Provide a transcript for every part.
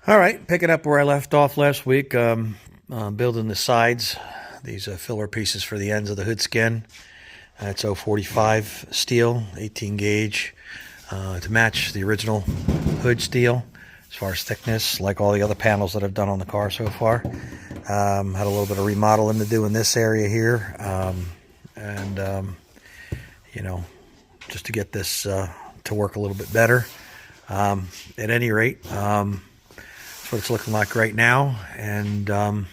All right, picking up where I left off last week, building the sides, these filler pieces for the ends of the hood skin. It's 045 steel, 18 gauge, to match the original hood steel as far as thickness, like all the other panels that I've done on the car so far. Had a little bit of remodeling to do in this area here, you know, just to get this to work a little bit better. At any rate, that's what it's looking like right now, and I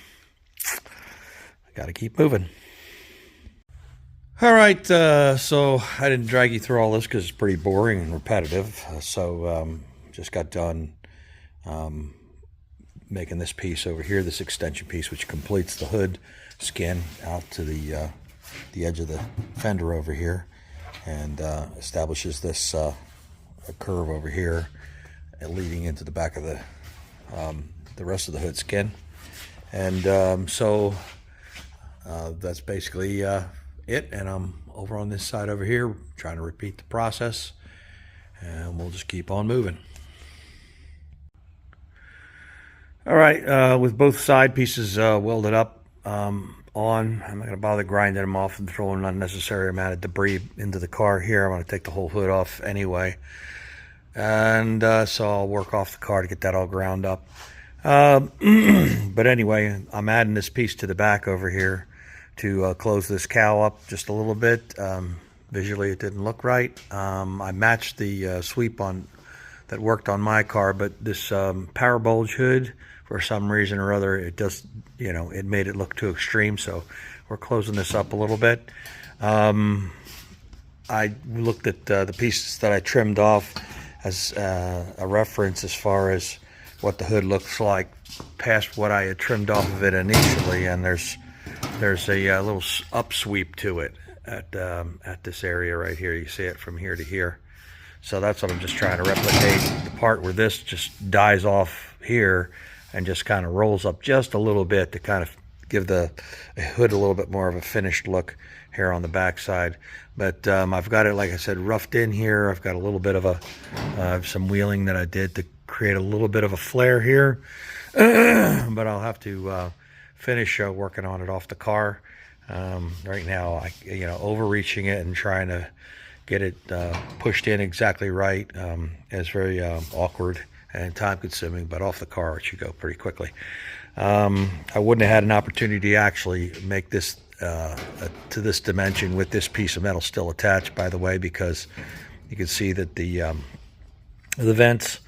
got to keep moving. All right, so I didn't drag you through all this because it's pretty boring and repetitive. Just got done making this piece over here, this extension piece, which completes the hood skin out to the edge of the fender over here, and establishes this a curve over here, leading into the back of the rest of the hood skin. And that's basically it, and I'm over on this side over here trying to repeat the process, and we'll just keep on moving. All right, with both side pieces welded up I'm not going to bother grinding them off and throwing an unnecessary amount of debris into the car here. I'm going to take the whole hood off anyway, and so I'll work off the car to get that all ground up. But anyway, I'm adding this piece to the back over here to close this cowl up just a little bit. Visually it didn't look right. I matched the sweep on that worked on my car, but this power bulge hood, for some reason or other, it just, it made it look too extreme, so we're closing this up a little bit. I looked at the pieces that I trimmed off as a reference as far as what the hood looks like past what I had trimmed off of it initially, and there's a little upsweep to it at this area right here. You see it from here to here. So that's what I'm just trying to replicate, the part where this just dies off here and just kind of rolls up just a little bit to kind of give the hood a little bit more of a finished look here on the back side. But I've got it, like I said, roughed in here. I've got a little bit of some wheeling that I did to create a little bit of a flare here. But I'll have to finish working on it off the car. Right now, overreaching it and trying to get it pushed in exactly right is very awkward and time consuming, but off the car it should go pretty quickly. I wouldn't have had an opportunity to actually make this to this dimension with this piece of metal still attached, by the way, because you can see that the vents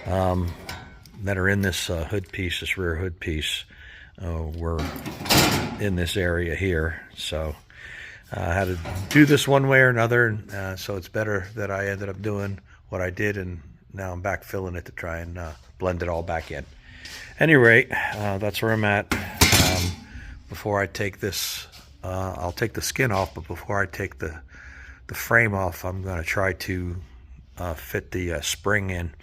that are in this hood piece, this rear hood piece, were in this area here. So I had to do this one way or another, so it's better that I ended up doing what I did, and now I'm back filling it to try and blend it all back in. Any rate, that's where I'm at. Before I take this, I'll take the skin off, but before I take the frame off, I'm going to try to fit the spring in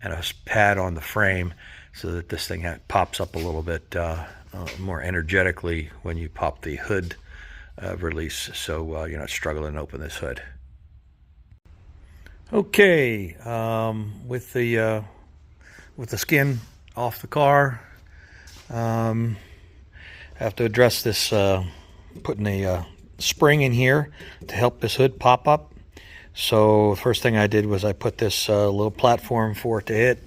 and a pad on the frame so that this thing pops up a little bit more energetically when you pop the hood release, so you're not struggling to open this hood. Okay, with the skin off the car, I have to address this putting a spring in here to help this hood pop up. So first thing I did was I put this little platform for it to hit.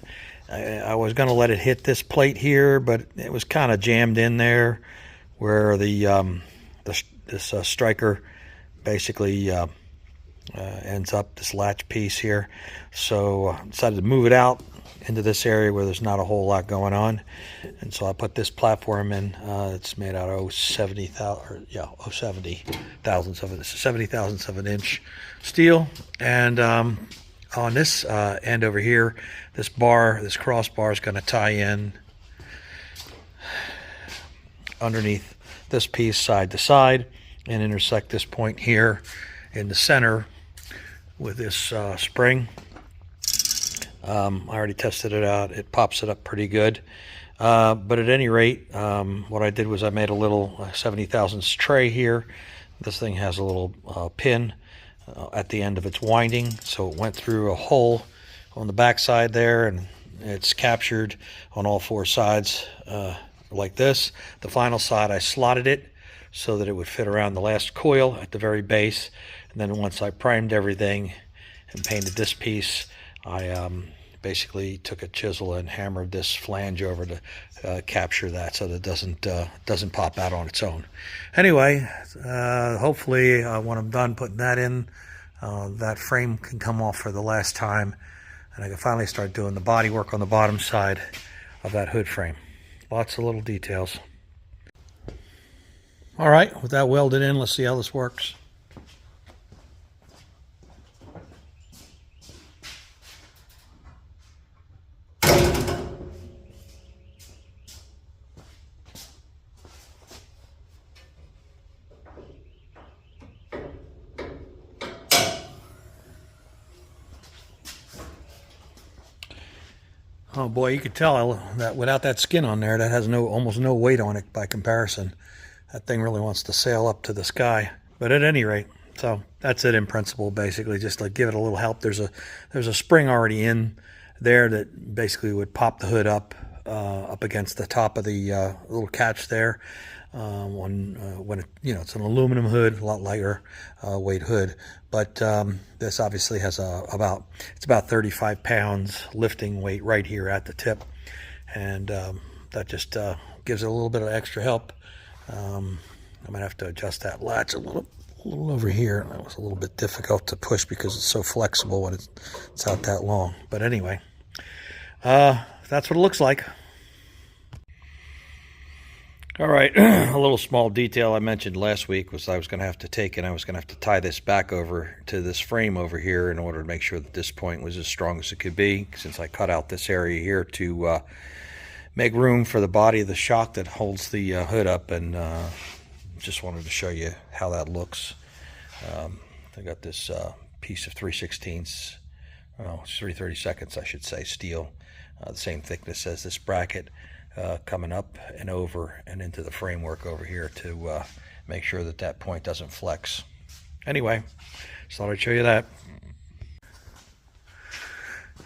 I was going to let it hit this plate here, but it was kind of jammed in there where this striker basically ends up, this latch piece here. So I decided to move it out into this area where there's not a whole lot going on, and so I put this platform in. It's made out of 70 thousandths of it. It's a 70 thousandths of an inch steel, and on this end over here, this crossbar is going to tie in underneath this piece side to side and intersect this point here in the center with this spring. I already tested it out. It pops it up pretty good. But at any rate, what I did was I made a little 70 thousandths tray here. This thing has a little pin at the end of its winding, so it went through a hole on the back side there, and It's captured on all four sides like this. The final side, I slotted it so that it would fit around the last coil at the very base. And then once I primed everything and painted this piece, I basically took a chisel and hammered this flange over to capture that so that it doesn't pop out on its own. Anyway, hopefully when I'm done putting that in, that frame can come off for the last time, and I can finally start doing the body work on the bottom side of that hood frame. Lots of little details. All right, with that welded in, let's see how this works. Oh boy, you could tell that without that skin on there, that has almost no weight on it by comparison. That thing really wants to sail up to the sky. But at any rate, so that's it in principle, basically. Just like give it a little help. There's a spring already in there that basically would pop the hood up against the top of the little catch there. When it's an aluminum hood, a lot lighter weight hood, but this obviously has about 35 pounds lifting weight right here at the tip, and that just gives it a little bit of extra help. I might have to adjust that latch a little over here. That was a little bit difficult to push because it's so flexible when it's out that long. But anyway, that's what it looks like. All right, a little small detail I mentioned last week was I was going to have to tie this back over to this frame over here in order to make sure that this point was as strong as it could be, since I cut out this area here to make room for the body of the shock that holds the hood up, and just wanted to show you how that looks. I got this piece of 3/16, well, 3/32 I should say, steel, the same thickness as this bracket. Coming up and over and into the framework over here to make sure that that point doesn't flex. Anyway, just thought I'd show you that.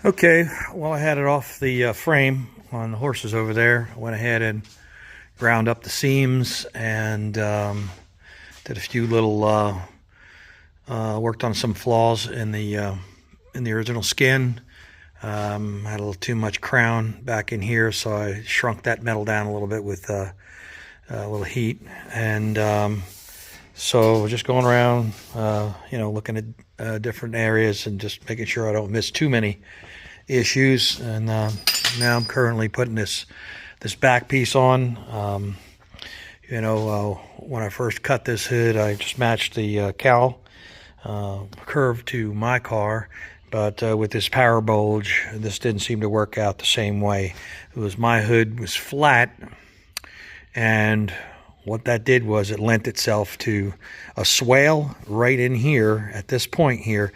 Okay, well, I had it off the frame on the horses over there. I went ahead and ground up the seams and did a few little worked on some flaws in the original skin. Had a little too much crown back in here, so I shrunk that metal down a little bit with a little heat, and so just going around, looking at different areas and just making sure I don't miss too many issues. And now I'm currently putting this back piece on. When I first cut this hood, I just matched the cowl curve to my car. But with this power bulge, this didn't seem to work out the same way. My hood was flat, and what that did was it lent itself to a swale right in here, at this point here,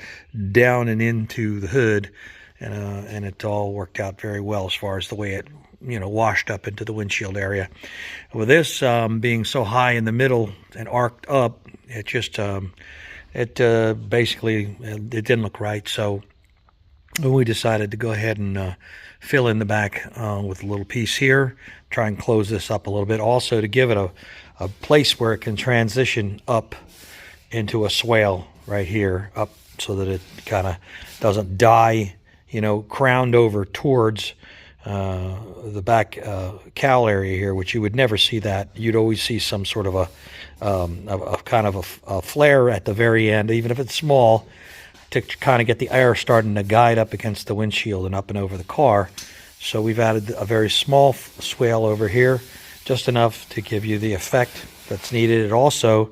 down and into the hood, and it all worked out very well as far as the way it washed up into the windshield area. With this being so high in the middle and arced up, it just basically it didn't look right. So we decided to go ahead and fill in the back with a little piece here, try and close this up a little bit, also to give it a place where it can transition up into a swale right here, up, so that it kind of doesn't die, crowned over towards the back cowl area here, which you would never see that. You'd always see some sort of a flare at the very end, even if it's small, to kind of get the air starting to guide up against the windshield and up and over the car. So we've added a very small swale over here, just enough to give you the effect that's needed. It also,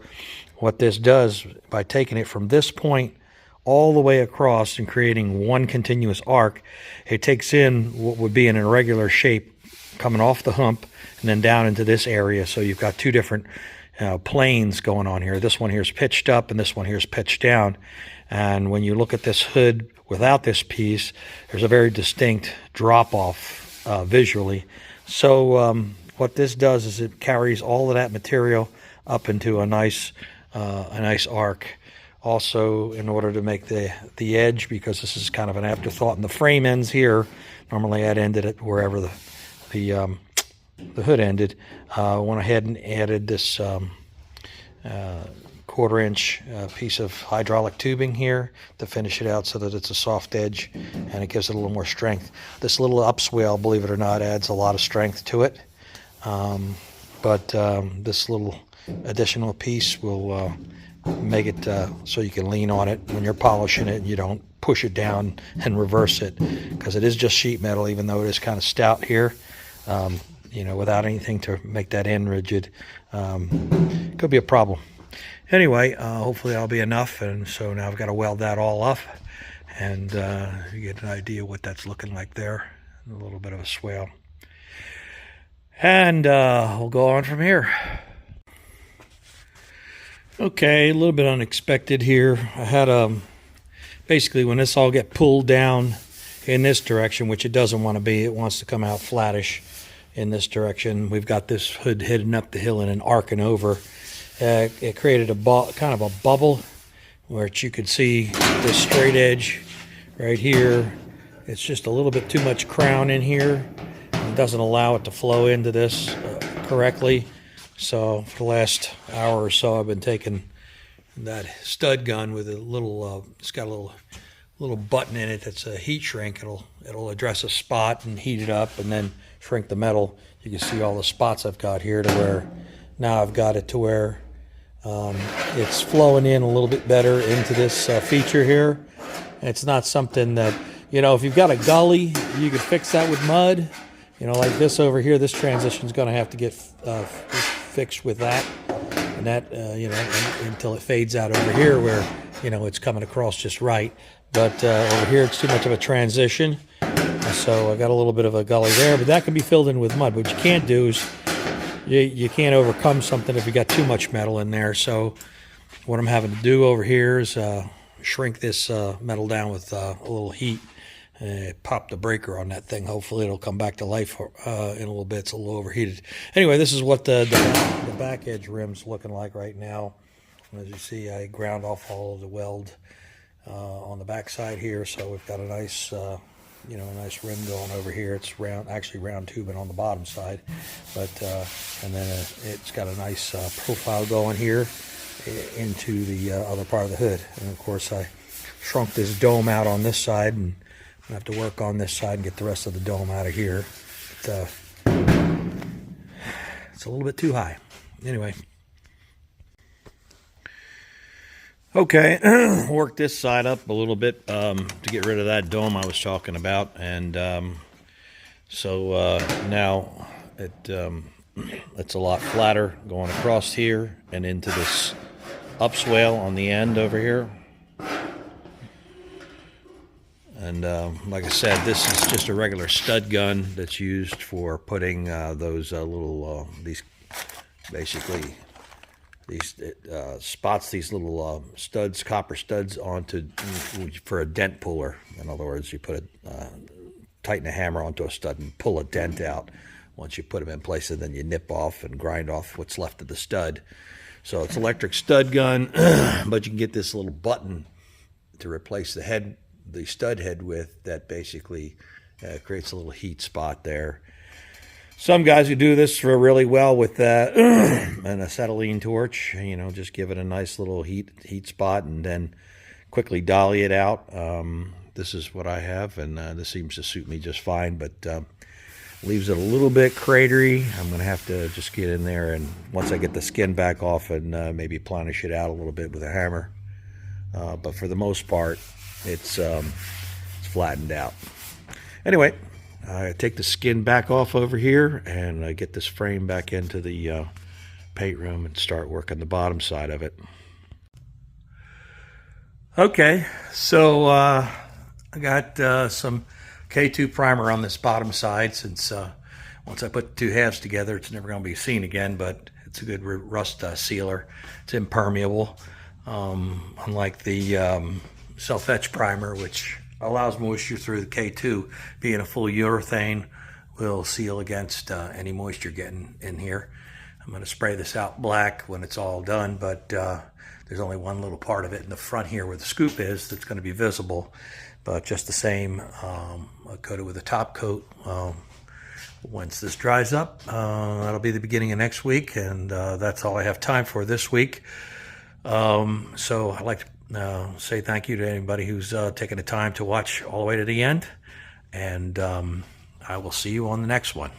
what this does, by taking it from this point all the way across and creating one continuous arc, it takes in what would be an irregular shape coming off the hump and then down into this area. So you've got two different planes going on here. This one here is pitched up and this one here is pitched down. And when you look at this hood without this piece, there's a very distinct drop-off visually. So what this does is it carries all of that material up into a nice arc. Also, in order to make the edge, because this is kind of an afterthought, and the frame ends here, Normally I'd ended it wherever the hood ended. Went ahead and added this 1/4-inch piece of hydraulic tubing here to finish it out so that it's a soft edge and it gives it a little more strength. This little upswell, believe it or not, adds a lot of strength to it. But this little additional piece will make it so you can lean on it when you're polishing it and you don't push it down and reverse it, because it is just sheet metal, even though it is kind of stout here. You know, without anything to make that end rigid, could be a problem. Anyway, hopefully that'll be enough, and so now I've got to weld that all up, and you get an idea what that's looking like there. A little bit of a swell. And we'll go on from here. Okay, a little bit unexpected here. I had basically when this all get pulled down in this direction, which it doesn't want to be, it wants to come out flattish in this direction. We've got this hood heading up the hill and then arcing over. It created a kind of a bubble where you could see this straight edge right here. It's just a little bit too much crown in here. It doesn't allow it to flow into this correctly. So for the last hour or so, I've been taking that stud gun with a little, it's got a little button in it that's a heat shrink. It'll address a spot and heat it up and then shrink the metal. You can see all the spots I've got here to where now I've got it to where it's flowing in a little bit better into this feature here. And it's not something that, you know, if you've got a gully, you could fix that with mud. You know, like this over here, this transition is going to have to get fixed with that. And that, you know, until it fades out over here where, you know, it's coming across just right. But over here, it's too much of a transition. So I got a little bit of a gully there, but that can be filled in with mud. What you can't do is you can't overcome something if you got too much metal in there. So what I'm having to do over here is shrink this metal down with a little heat. Pop the breaker on that thing. Hopefully it'll come back to life in a little bit. It's a little overheated. Anyway, this is what the back edge rim's looking like right now. As you see, I ground off all of the weld on the back side here, so we've got a nice you know, a nice rim going over here. It's round, actually round tubing on the bottom side, but and then it's got a nice profile going here into the other part of the hood. And of course I shrunk this dome out on this side, and I have to work on this side and get the rest of the dome out of here. But, it's a little bit too high. Anyway. Okay, work this side up a little bit to get rid of that dome I was talking about. And so now it's a lot flatter going across here and into this upswell on the end over here. And like I said, this is just a regular stud gun that's used for putting those little, these basically these spots, these little studs, copper studs onto, for a dent puller. In other words, you put tighten a hammer onto a stud and pull a dent out. Once you put them in place, and then you nip off and grind off what's left of the stud. So it's electric stud gun, but you can get this little button to replace the head, the stud head with, that basically creates a little heat spot there. Some guys who do this really well with that and a acetylene torch, you know, just give it a nice little heat spot and then quickly dolly it out. This is what I have, and this seems to suit me just fine, but leaves it a little bit cratery. I'm going to have to just get in there, and once I get the skin back off, and maybe planish it out a little bit with a hammer. But for the most part, it's flattened out. Anyway, I take the skin back off over here, and I get this frame back into the paint room and start working the bottom side of it. Okay, so I got some K2 primer on this bottom side, since once I put the two halves together, it's never going to be seen again, but it's a good rust sealer. It's impermeable, unlike the self-etch primer, which allows moisture through the K2. Being a full urethane, will seal against any moisture getting in here. I'm going to spray this out black when it's all done, but There's only one little part of it in the front here where the scoop is that's going to be visible, but just the same, I'll coat it with a top coat. Once this dries up, that'll be the beginning of next week, and that's all I have time for this week. So I'd like to say thank you to anybody who's taken the time to watch all the way to the end, and I will see you on the next one.